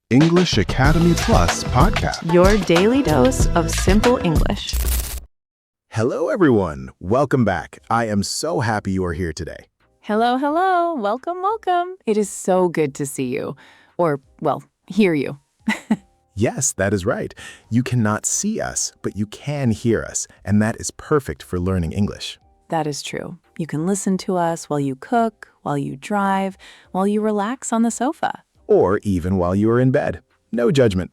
English Academy Plus podcast. Your daily dose of simple English. Hello, everyone. Welcome back. I am so happy you are here today. Hello, hello. Welcome, welcome. It is so good to see you. Or, well, hear you. Yes, that is right. You cannot see us, but you can hear us, and that is perfect for learning English. That is true. You can listen to us while you cook, while you drive, while you relax on the sofa. Or even while you are in bed. No judgment.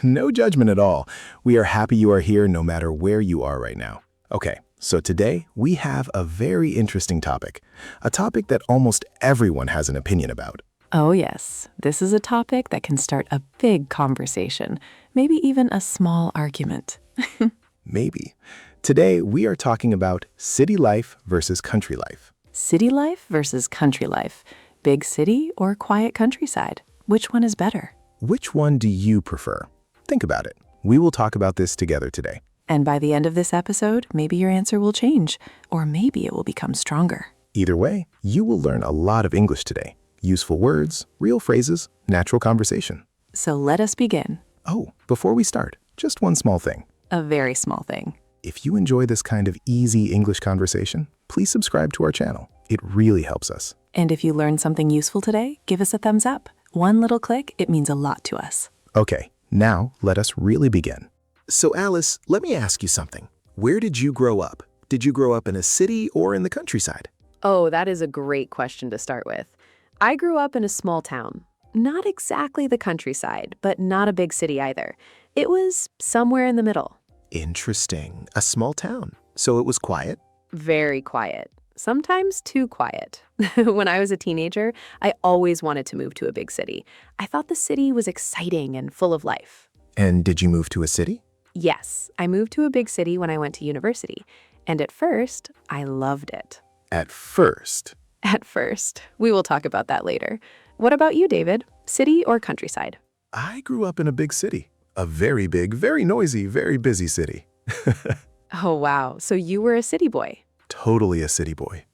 No judgment at all. We are happy you are here no matter where you are right now. Okay, so today we have a very interesting topic. A topic that almost everyone has an opinion about. Oh, yes. This is a topic that can start a big conversation, maybe even a small argument. Maybe. Today we are talking about city life versus country life. City life versus country life. Big city or quiet countryside? Which one is better? Which one do you prefer? Think about it. We will talk about this together today. And by the end of this episode, maybe your answer will change, or maybe it will become stronger. Either way, you will learn a lot of English today. Useful words, real phrases, natural conversation. So let us begin. Oh, before we start, just one small thing. A very small thing. If you enjoy this kind of easy English conversation, please subscribe to our channel. It really helps us. And if you learned something useful today, give us a thumbs up. One little click, it means a lot to us. Okay, now let us really begin. So Alice, let me ask you something. Where did you grow up? Did you grow up in a city or in the countryside? Oh, that is a great question to start with. I grew up in a small town. Not exactly the countryside, but not a big city either. It was somewhere in the middle. Interesting. A small town. So it was quiet? Very quiet. Sometimes too quiet. When I was a teenager, I always wanted to move to a big city. I thought the city was exciting and full of life. And did you move to a city? Yes, I moved to a big city when I went to university. And at first, I loved it. At first. At first. We will talk about that later. What about you, David? City or countryside? I grew up in a big city. A very big, very noisy, very busy city. Oh, wow. So you were a city boy. Totally a city boy.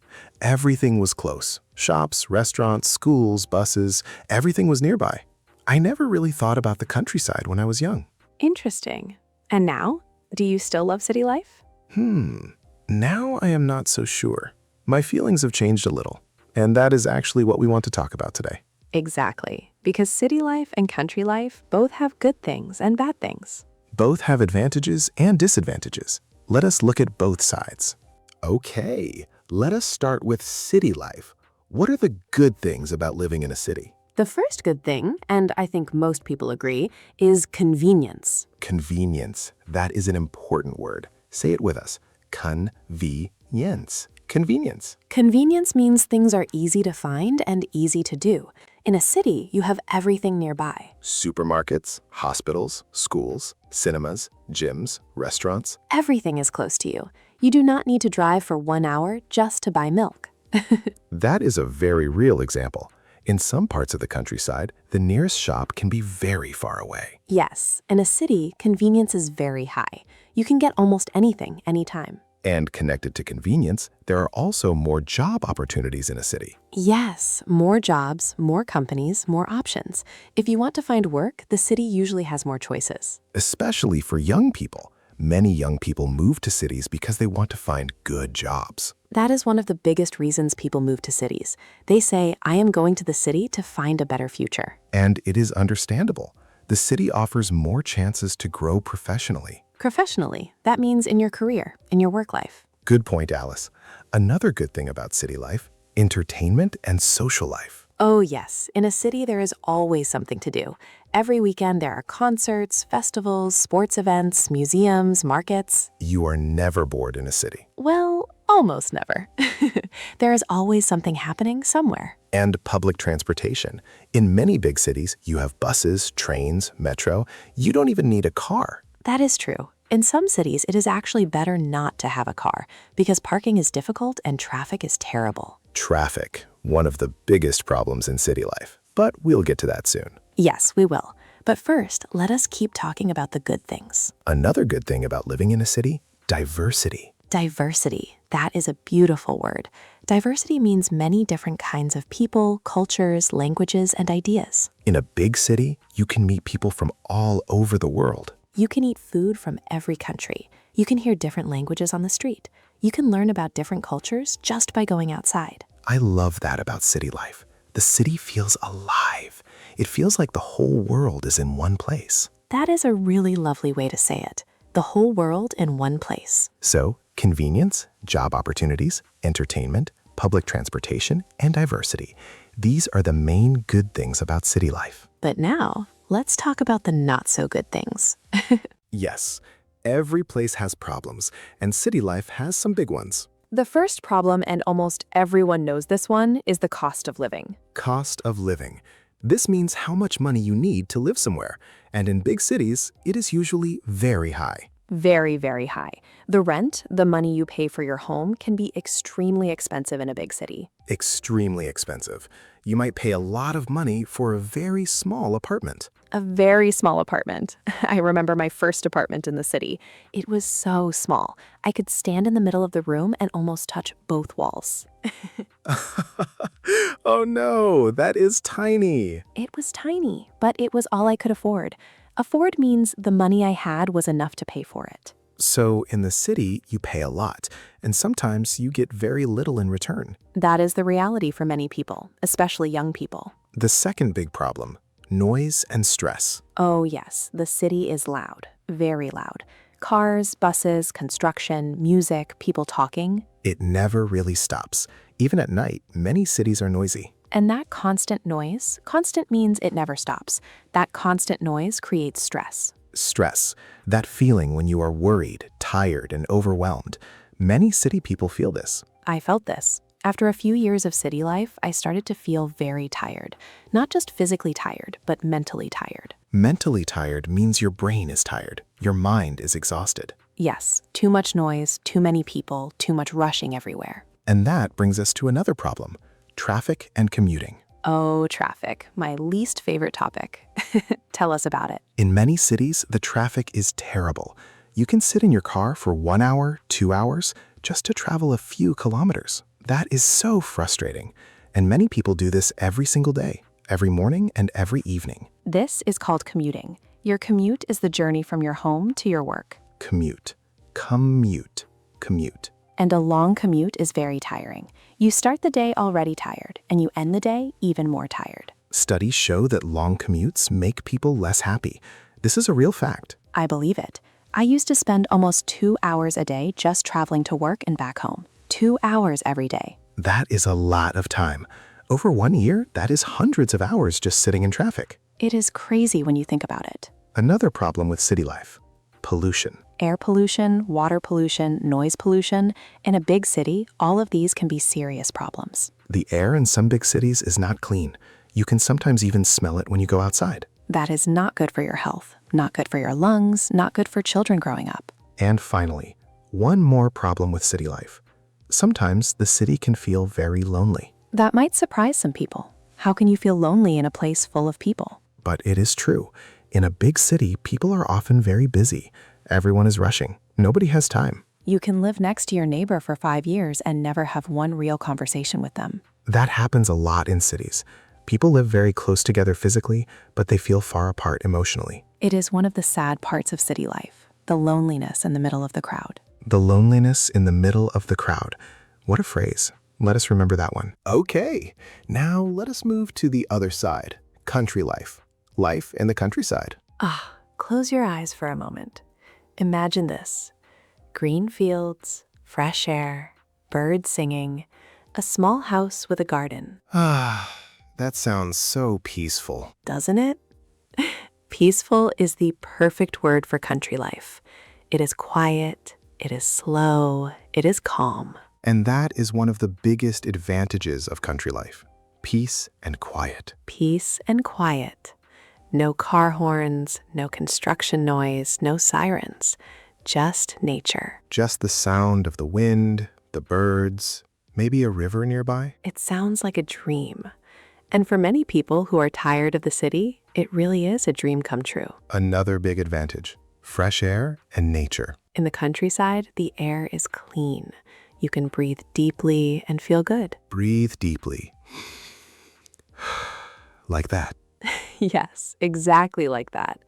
Everything was close. Shops, restaurants, schools, buses, everything was nearby. I never really thought about the countryside when I was young. Interesting. And now? Do you still love city life? Now I am not so sure. My feelings have changed a little, and that is actually what we want to talk about today. Exactly. Because city life and country life both have good things and bad things. Both have advantages and disadvantages. Let us look at both sides. Okay, let us start with city life. What are the good things about living in a city? The first good thing, and I think most people agree, is convenience. Convenience. That is an important word. Say it with us. Convenience. Convenience. Convenience means things are easy to find and easy to do. In a city, you have everything nearby. Supermarkets, hospitals, schools, cinemas, gyms, restaurants. Everything is close to you. You do not need to drive for 1 hour just to buy milk. That is a very real example. In some parts of the countryside, the nearest shop can be very far away. Yes, in a city, convenience is very high. You can get almost anything, anytime. And connected to convenience, there are also more job opportunities in a city. Yes, more jobs, more companies, more options. If you want to find work, the city usually has more choices. Especially for young people. Many young people move to cities because they want to find good jobs. That is one of the biggest reasons people move to cities. They say, I am going to the city to find a better future. And it is understandable. The city offers more chances to grow professionally. Professionally, that means in your career, in your work life. Good point, Alice. Another good thing about city life, entertainment and social life. Oh yes, in a city there is always something to do. Every weekend there are concerts, festivals, sports events, museums, markets. You are never bored in a city. Well, almost never. There is always something happening somewhere. And public transportation. In many big cities, you have buses, trains, metro. You don't even need a car. That is true. In some cities, it is actually better not to have a car because parking is difficult and traffic is terrible. Traffic, one of the biggest problems in city life. But we'll get to that soon. Yes, we will. But first, let us keep talking about the good things. Another good thing about living in a city, diversity. Diversity. That is a beautiful word. Diversity means many different kinds of people, cultures, languages, and ideas. In a big city, you can meet people from all over the world. You can eat food from every country. You can hear different languages on the street. You can learn about different cultures just by going outside. I love that about city life. The city feels alive. It feels like the whole world is in one place. That is a really lovely way to say it. The whole world in one place. So, convenience, job opportunities, entertainment, public transportation, and diversity. These are the main good things about city life. But now, let's talk about the not so good things. Yes, every place has problems, and city life has some big ones. The first problem, and almost everyone knows this one, is the cost of living. Cost of living. This means how much money you need to live somewhere, and in big cities, it is usually very high. Very, very high. The rent, the money you pay for your home, can be extremely expensive in a big city. Extremely expensive. You might pay a lot of money for a very small apartment. A very small apartment. I remember my first apartment in the city. It was so small. I could stand in the middle of the room and almost touch both walls. Oh no, that is tiny. It was tiny, but it was all I could afford. Afford means the money I had was enough to pay for it. So in the city, you pay a lot, and sometimes you get very little in return. That is the reality for many people, especially young people. The second big problem, noise and stress. Oh yes, the city is loud, very loud. Cars, buses, construction, music, people talking. It never really stops. Even at night, many cities are noisy. And that constant noise, constant means it never stops. That constant noise creates stress. Stress, that feeling when you are worried, tired, and overwhelmed. Many city people feel this. I felt this. After a few years of city life, I started to feel very tired. Not just physically tired, but mentally tired. Mentally tired means your brain is tired. Your mind is exhausted. Yes, too much noise, too many people, too much rushing everywhere. And that brings us to another problem, traffic and commuting. Oh, traffic, my least favorite topic. Tell us about it. In many cities, the traffic is terrible. You can sit in your car for 1 hour, 2 hours, just to travel a few kilometers. That is so frustrating. And many people do this every single day, every morning and every evening. This is called commuting. Your commute is the journey from your home to your work. Commute. Commute. And a long commute is very tiring. You start the day already tired, and you end the day even more tired. Studies show that long commutes make people less happy. This is a real fact. I believe it. I used to spend almost 2 hours a day just traveling to work and back home. 2 hours every day. That is a lot of time. Over 1 year, that is hundreds of hours just sitting in traffic. It is crazy when you think about it. Another problem with city life, pollution. Air pollution, water pollution, noise pollution. In a big city, all of these can be serious problems. The air in some big cities is not clean. You can sometimes even smell it when you go outside. That is not good for your health, not good for your lungs, not good for children growing up. And finally, one more problem with city life. Sometimes the city can feel very lonely. That might surprise some people. How can you feel lonely in a place full of people? But it is true. In a big city, people are often very busy. Everyone is rushing. Nobody has time. You can live next to your neighbor for 5 years and never have one real conversation with them. That happens a lot in cities. People live very close together physically, but they feel far apart emotionally. It is one of the sad parts of city life, the loneliness in the middle of the crowd. The loneliness in the middle of the crowd. What a phrase. Let us remember that one. Okay, now let us move to the other side, country life. Life in the countryside. Close your eyes for a moment. Imagine this. Green fields, fresh air, birds singing, a small house with a garden. That sounds so peaceful. Doesn't it? Peaceful is the perfect word for country life. It is quiet, it is slow, it is calm. And that is one of the biggest advantages of country life. Peace and quiet. Peace and quiet. No car horns, no construction noise, no sirens. Just nature. Just the sound of the wind, the birds, maybe a river nearby. It sounds like a dream. And for many people who are tired of the city, it really is a dream come true. Another big advantage. fresh air, and nature. In the countryside, the air is clean. You can breathe deeply and feel good. Breathe deeply. Like that. Yes, exactly like that.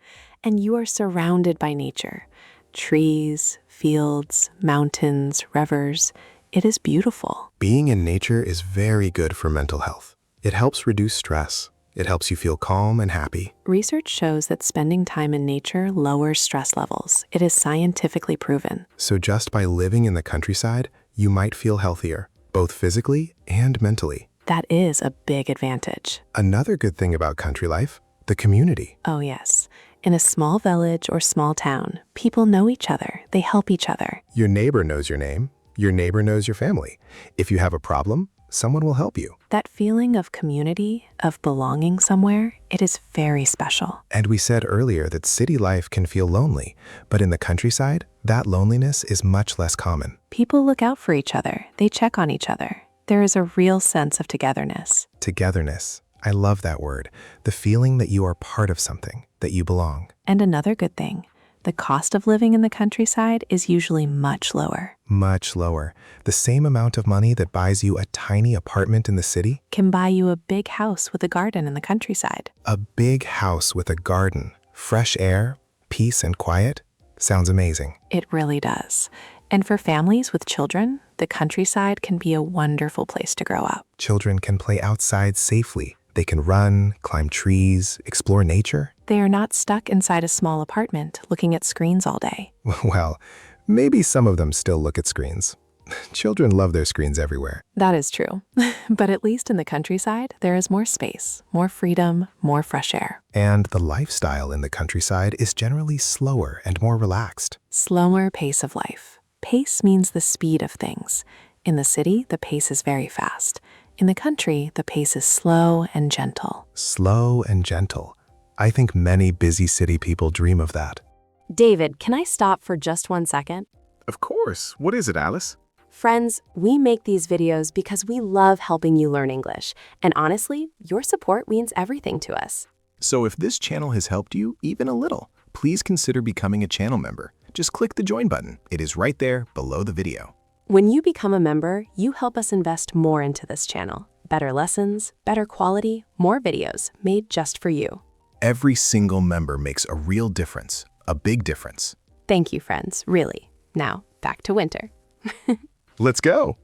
And you are surrounded by nature. Trees, fields, mountains, rivers. It is beautiful. Being in nature is very good for mental health. It helps reduce stress. It helps you feel calm and happy. Research shows that spending time in nature lowers stress levels. It is scientifically proven. So just by living in the countryside, you might feel healthier, both physically and mentally. That is a big advantage. Another good thing about country life, the community. Oh, yes. In a small village or small town, people know each other. They help each other. Your neighbor knows your name. Your neighbor knows your family. If you have a problem, someone will help you. That feeling of community, of belonging somewhere, it is very special. And we said earlier that city life can feel lonely, but in the countryside, that loneliness is much less common. People look out for each other. They check on each other. There is a real sense of togetherness. Togetherness. I love that word. The feeling that you are part of something, that you belong. And another good thing, the cost of living in the countryside is usually much lower. Much lower. The same amount of money that buys you a tiny apartment in the city? Can buy you a big house with a garden in the countryside. A big house with a garden, fresh air, peace and quiet. Sounds amazing. It really does. And for families with children, the countryside can be a wonderful place to grow up. Children can play outside safely. They can run, climb trees, explore nature. They are not stuck inside a small apartment looking at screens all day. Well, maybe some of them still look at screens. Children love their screens everywhere. That is true. But at least in the countryside, there is more space, more freedom, more fresh air. And the lifestyle in the countryside is generally slower and more relaxed. Slower pace of life. Pace means the speed of things. In the city, the pace is very fast. In the country, the pace is slow and gentle. Slow and gentle. I think many busy city people dream of that. David, can I stop for just 1 second? Of course. What is it, Alice? Friends, we make these videos because we love helping you learn English. And honestly, your support means everything to us. So if this channel has helped you even a little, please consider becoming a channel member. Just click the join button. It is right there below the video. When you become a member, you help us invest more into this channel. Better lessons, better quality, more videos made just for you. Every single member makes a real difference, a big difference. Thank you, friends, really. Now, back to winter. Let's go.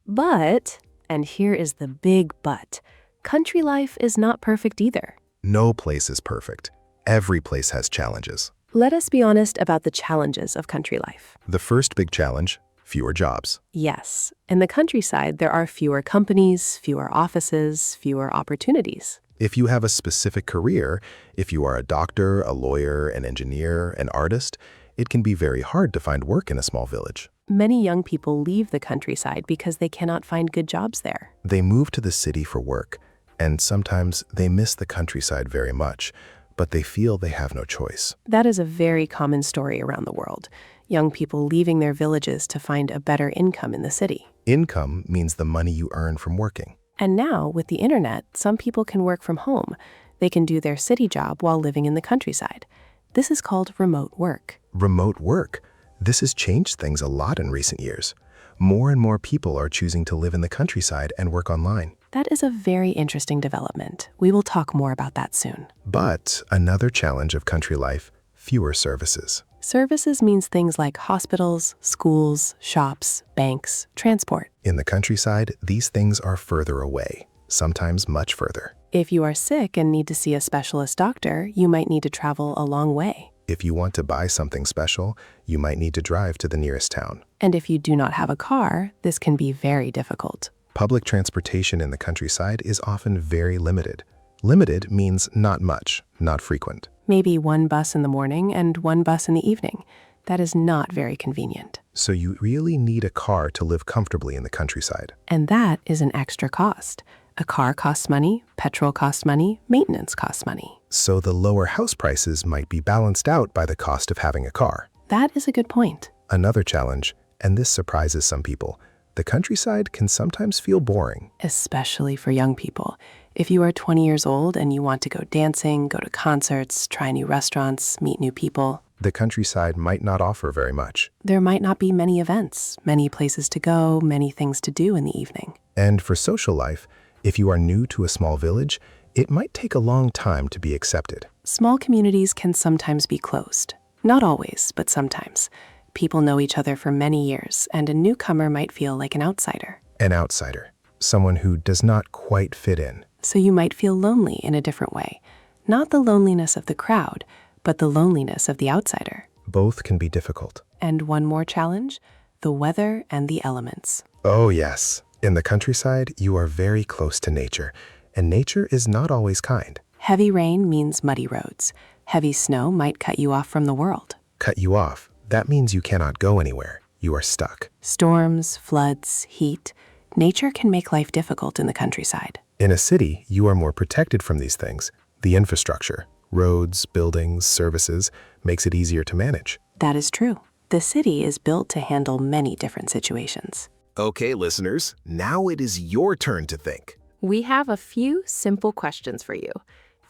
But, and here is the big but, country life is not perfect either. No place is perfect. Every place has challenges. Let us be honest about the challenges of country life. The first big challenge, fewer jobs. Yes, in the countryside, there are fewer companies, fewer offices, fewer opportunities. If you have a specific career, if you are a doctor, a lawyer, an engineer, an artist, it can be very hard to find work in a small village. Many young people leave the countryside because they cannot find good jobs there. They move to the city for work, and sometimes they miss the countryside very much, but they feel they have no choice. That is a very common story around the world. Young people leaving their villages to find a better income in the city. Income means the money you earn from working. And now, with the internet, some people can work from home. They can do their city job while living in the countryside. This is called remote work. Remote work. This has changed things a lot in recent years. More and more people are choosing to live in the countryside and work online. That is a very interesting development. We will talk more about that soon. But another challenge of country life, fewer services. Services means things like hospitals, schools, shops, banks, transport. In the countryside, these things are further away, sometimes much further. If you are sick and need to see a specialist doctor, you might need to travel a long way. If you want to buy something special, you might need to drive to the nearest town. And if you do not have a car, this can be very difficult. Public transportation in the countryside is often very limited. Limited means not much, not frequent. Maybe one bus in the morning and one bus in the evening. That is not very convenient. So you really need a car to live comfortably in the countryside. And that is an extra cost. A car costs money, petrol costs money, maintenance costs money. So the lower house prices might be balanced out by the cost of having a car. That is a good point. Another challenge, and this surprises some people, the countryside can sometimes feel boring. Especially for young people. If you are 20 years old and you want to go dancing, go to concerts, try new restaurants, meet new people, The countryside might not offer very much. there might not be many events, many places to go, many things to do in the evening. And for social life, if you are new to a small village, it might take a long time to be accepted. Small communities can sometimes be closed. Not always, but sometimes. People know each other for many years, and a newcomer might feel like an outsider. An outsider, someone who does not quite fit in. So you might feel lonely in a different way. Not the loneliness of the crowd, but the loneliness of the outsider. Both can be difficult. And one more challenge, the weather and the elements. Oh yes, in the countryside, you are very close to nature, and nature is not always kind. Heavy rain means muddy roads. Heavy snow might cut you off from the world. Cut you off. That means you cannot go anywhere. You are stuck. Storms, floods, heat. Nature can make life difficult in the countryside. In a city, you are more protected from these things. The infrastructure, roads, buildings, services, makes it easier to manage. That is true. The city is built to handle many different situations. Okay, listeners, now it is your turn to think. We have a few simple questions for you.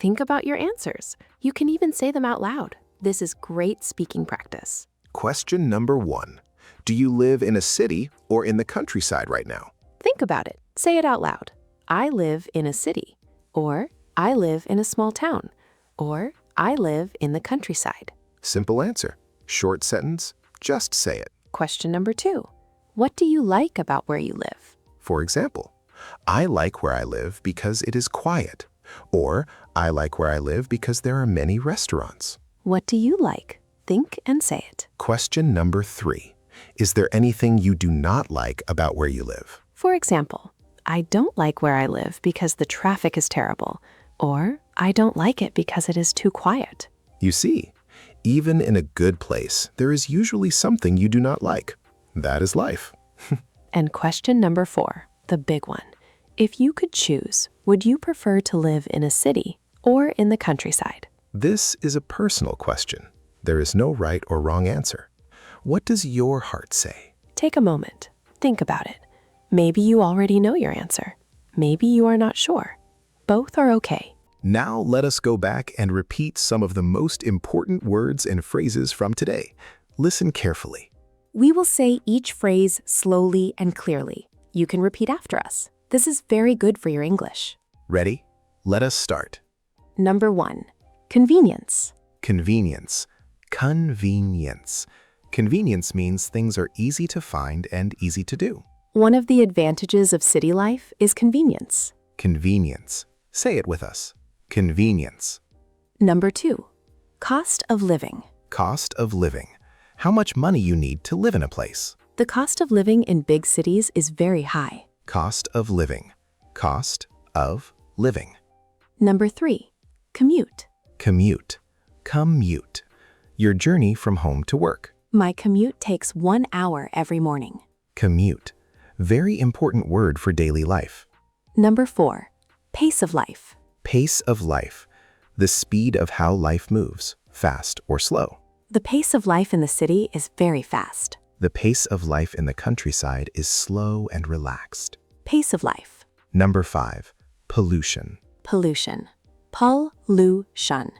Think about your answers. You can even say them out loud. This is great speaking practice. Question number 1. Do you live in a city or in the countryside right now? Think about it. Say it out loud. I live in a city. Or I live in a small town. Or I live in the countryside. Simple answer. Short sentence, just say it. Question number 2. What do you like about where you live? For example, I like where I live because it is quiet. Or I like where I live because there are many restaurants. What do you like? Think and say it. Question number 3. Is there anything you do not like about where you live? For example, I don't like where I live because the traffic is terrible. Or I don't like it because it is too quiet. You see, even in a good place, there is usually something you do not like. That is life. And question number 4, the big one. If you could choose, would you prefer to live in a city or in the countryside? This is a personal question. There is no right or wrong answer. What does your heart say? Take a moment. Think about it. Maybe you already know your answer. Maybe you are not sure. Both are okay. Now let us go back and repeat some of the most important words and phrases from today. Listen carefully. We will say each phrase slowly and clearly. You can repeat after us. This is very good for your English. Ready? Let us start. Number 1, convenience. Convenience. Convenience. Convenience means things are easy to find and easy to do. One of the advantages of city life is convenience. Convenience. Say it with us. Convenience. Number 2, cost of living. Cost of living. How much money you need to live in a place. The cost of living in big cities is very high. Cost of living. Cost of living. Number 3, commute. Commute. Commute. Your journey from home to work. My commute takes 1 hour every morning. Commute. Very important word for daily life. Number 4, pace of life. Pace of life. The speed of how life moves, fast or slow. The pace of life in the city is very fast. The pace of life in the countryside is slow and relaxed. Pace of life. Number 5, pollution. Pollution. Pollution.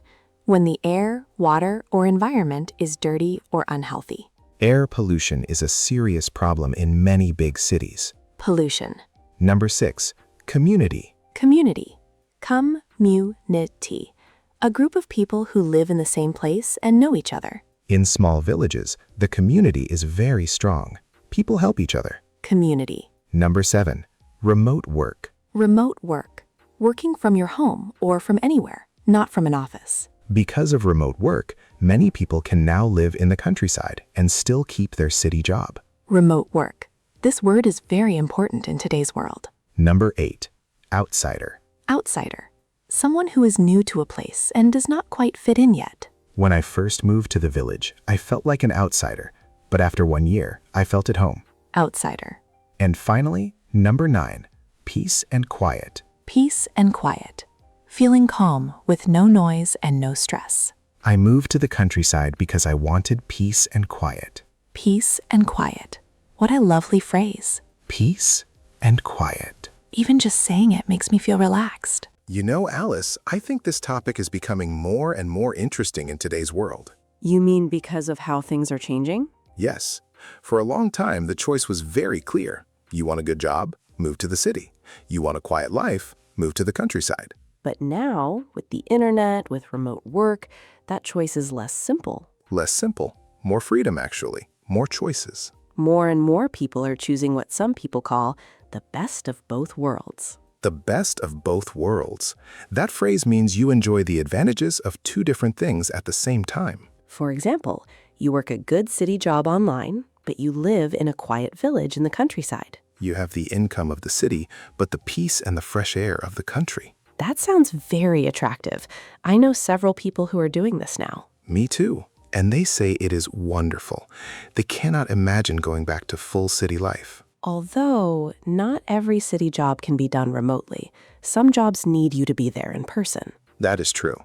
When the air, water, or environment is dirty or unhealthy. Air pollution is a serious problem in many big cities. Pollution. Number 6, community. Community. Community. A group of people who live in the same place and know each other. In small villages, the community is very strong. People help each other. Community. Number 7, remote work. Remote work. Working from your home or from anywhere, not from an office. Because of remote work, many people can now live in the countryside and still keep their city job. Remote work. This word is very important in today's world. Number 8, outsider. Outsider. Someone who is new to a place and does not quite fit in yet. When I first moved to the village, I felt like an outsider, but after 1 year, I felt at home. Outsider. And finally, number 9, peace and quiet. Peace and quiet. Feeling calm with no noise and no stress. I moved to the countryside because I wanted peace and quiet. Peace and quiet. What a lovely phrase. Peace and quiet. Even just saying it makes me feel relaxed. You know, Alice, I think this topic is becoming more and more interesting in today's world. You mean because of how things are changing? Yes. For a long time, the choice was very clear. You want a good job? Move to the city. You want a quiet life? Move to the countryside. But now, with the internet, with remote work, that choice is less simple. Less simple. More freedom, actually. More choices. More and more people are choosing what some people call the best of both worlds. The best of both worlds. That phrase means you enjoy the advantages of two different things at the same time. For example, you work a good city job online, but you live in a quiet village in the countryside. You have the income of the city, but the peace and the fresh air of the country. That sounds very attractive. I know several people who are doing this now. Me too. And they say it is wonderful. They cannot imagine going back to full city life. Although, not every city job can be done remotely. Some jobs need you to be there in person. That is true.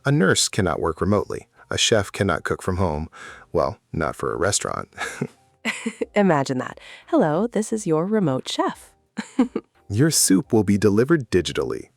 A nurse cannot work remotely. A chef cannot cook from home. Well, not for a restaurant. Imagine that. Hello, this is your remote chef. Your soup will be delivered digitally.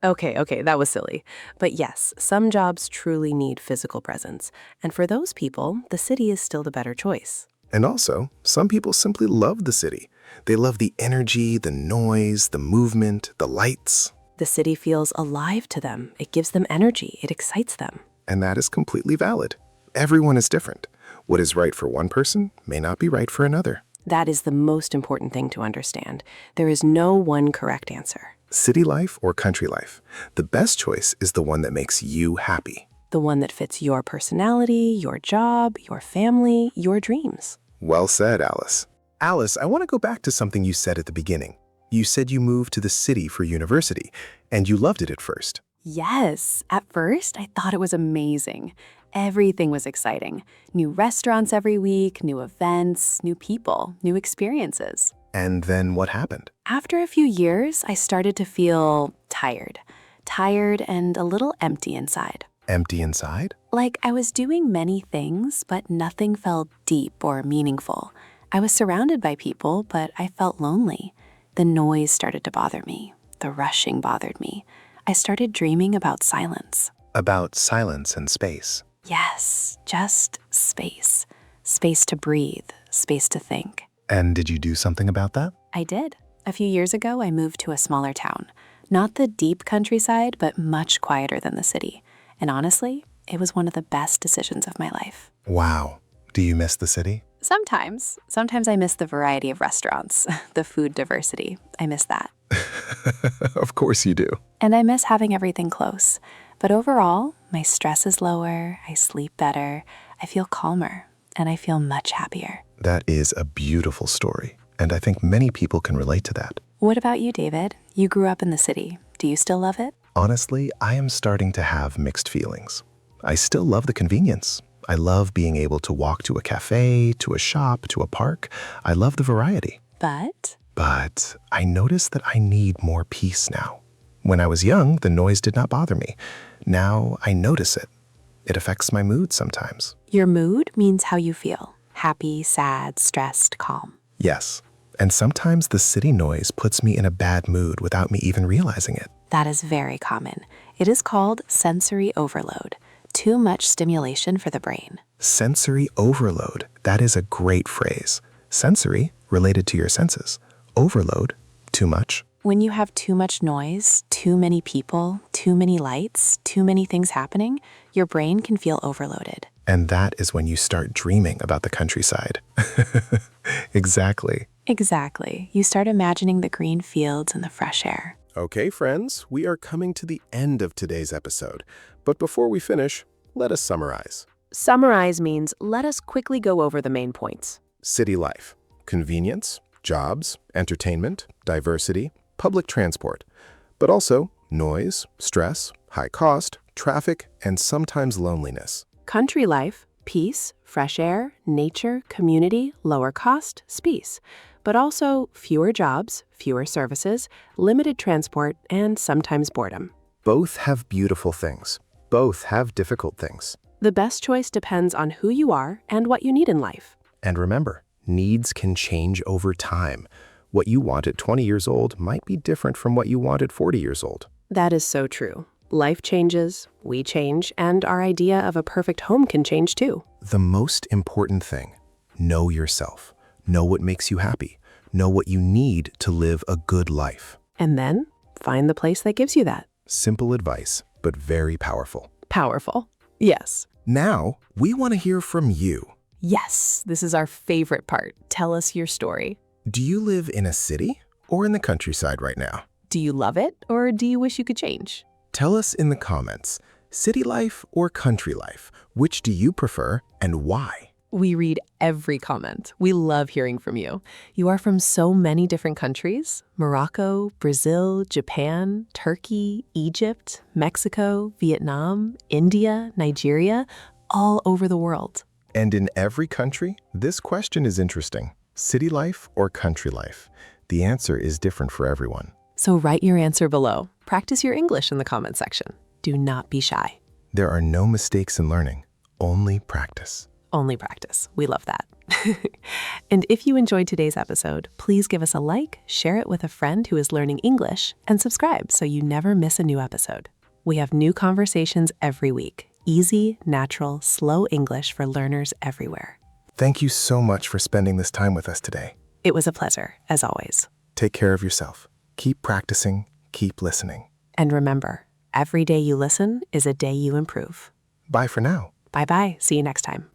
Okay, that was silly. But yes, some jobs truly need physical presence. And for those people, the city is still the better choice. And also, some people simply love the city. They love the energy, the noise, the movement, the lights. The city feels alive to them. It gives them energy. It excites them. And that is completely valid. Everyone is different. What is right for one person may not be right for another. That is the most important thing to understand. There is no one correct answer. City life or country life, the best choice is the one that makes you happy. The one that fits your personality, your job, your family, your dreams. Well said, Alice. Alice, I want to go back to something you said at the beginning. You said you moved to the city for university, and you loved it at first. Yes, at first I thought it was amazing. Everything was exciting. New restaurants every week, new events, new people, new experiences. And then what happened? After a few years, I started to feel tired. Tired and a little empty inside. Empty inside? Like I was doing many things, but nothing felt deep or meaningful. I was surrounded by people, but I felt lonely. The noise started to bother me. The rushing bothered me. I started dreaming about silence. About silence and space. Yes, just space. Space to breathe, space to think. And did you do something about that? I did. A few years ago, I moved to a smaller town. Not the deep countryside, but much quieter than the city. And honestly, it was one of the best decisions of my life. Wow. Do you miss the city? Sometimes. Sometimes I miss the variety of restaurants, the food diversity. I miss that. Of course you do. And I miss having everything close. But overall, my stress is lower, I sleep better, I feel calmer, and I feel much happier. That is a beautiful story, and I think many people can relate to that. What about you, David? You grew up in the city. Do you still love it? Honestly, I am starting to have mixed feelings. I still love the convenience. I love being able to walk to a cafe, to a shop, to a park. I love the variety. But I notice that I need more peace now. When I was young, the noise did not bother me. Now I notice it. It affects my mood sometimes. your mood means how you feel. Happy, sad, stressed, calm. Yes. And sometimes the city noise puts me in a bad mood without me even realizing it. That is very common. It is called sensory overload. Too much stimulation for the brain. Sensory overload. That is a great phrase. Sensory, related to your senses. Overload, too much. When you have too much noise, too many people, too many lights, too many things happening, your brain can feel overloaded. And that is when you start dreaming about the countryside. Exactly. Exactly. You start imagining the green fields and the fresh air. Okay, friends, we are coming to the end of today's episode. But before we finish, let us summarize. Summarize means let us quickly go over the main points. City life, convenience, jobs, entertainment, diversity, public transport, but also noise, stress, high cost, traffic, and sometimes loneliness. Country life, peace, fresh air, nature, community, lower cost, space. But also fewer jobs, fewer services, limited transport, and sometimes boredom. Both have beautiful things. Both have difficult things. The best choice depends on who you are and what you need in life. And remember, needs can change over time. What you want at 20 years old might be different from what you want at 40 years old. That is so true. Life changes, we change, and our idea of a perfect home can change too. The most important thing, know yourself. Know what makes you happy. Know what you need to live a good life. And then find the place that gives you that. Simple advice, but very powerful. Powerful. Yes. Now, we want to hear from you. Yes, this is our favorite part. Tell us your story. Do you live in a city or in the countryside right now? Do you love it, or do you wish you could change? Tell us in the comments, city life or country life, which do you prefer and why? We read every comment. We love hearing from you. You are from so many different countries: Morocco, Brazil, Japan, Turkey, Egypt, Mexico, Vietnam, India, Nigeria, all over the world. And in every country, this question is interesting. City life or country life? The answer is different for everyone. So write your answer below. Practice your English in the comment section. Do not be shy. There are no mistakes in learning, only practice. Only practice. We love that. And if you enjoyed today's episode, please give us a like, share it with a friend who is learning English, and subscribe so you never miss a new episode. We have new conversations every week. Easy, natural, slow English for learners everywhere. Thank you so much for spending this time with us today. It was a pleasure, as always. Take care of yourself. Keep practicing, keep listening. And remember, every day you listen is a day you improve. Bye for now. Bye-bye. See you next time.